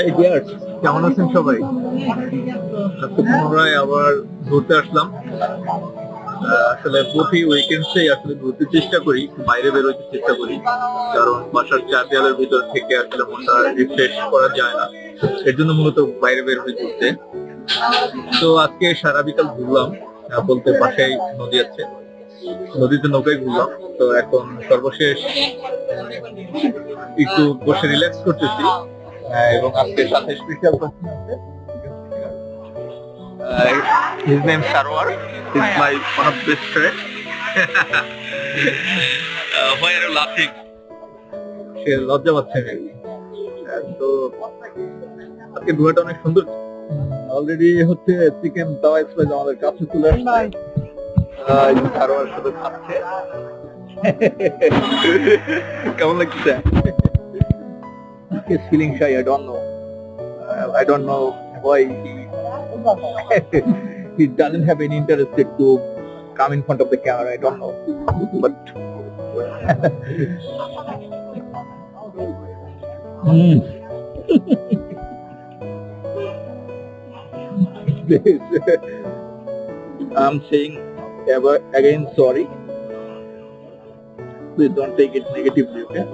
এই ডিয়ার্স, কেমন আছেন সবাই? আজকে পুনরায় আবার ঘুরতে আসলাম। আসলে প্রতি উইকেন্ডে আসলে ঘুরতে চেষ্টা করি, বাইরে বেরোতে চেষ্টা করি, কারণ বাসার চার দেওয়ালের ভিতর থেকে আসলে মনটা রিফ্রেশ করা যায় না। এর জন্য মূলত বাইরে বের হয়ে ঘুরতে। তো আজকে সারা বিকাল ঘুরলাম, বলতে পাশেই নদী আছে, নদীতে নৌকায় ঘুরলাম। তো এখন সর্বশেষ একটু বসে রিল্যাক্স করতেছি। এবং আজকে সাথে স্পেশাল পার্সন আছে। His name Sarwar. He's my one of best friend. Why are you laughing? সে লজ্জা পাচ্ছে নাকি? তো আজকে ধোয়াটা অনেক সুন্দর। অলরেডি হচ্ছে চিকেন তাওয়া স্পাইস আমাদের কাছে চলে আসছে। সারোয়ার শুধু খাচ্ছে। কেমন লাগছে? He's feeling shy. I don't know why he doesn't have any interest to come in front of the camera. I don't know, but I'm saying ever again sorry. Please don't take it negatively, okay?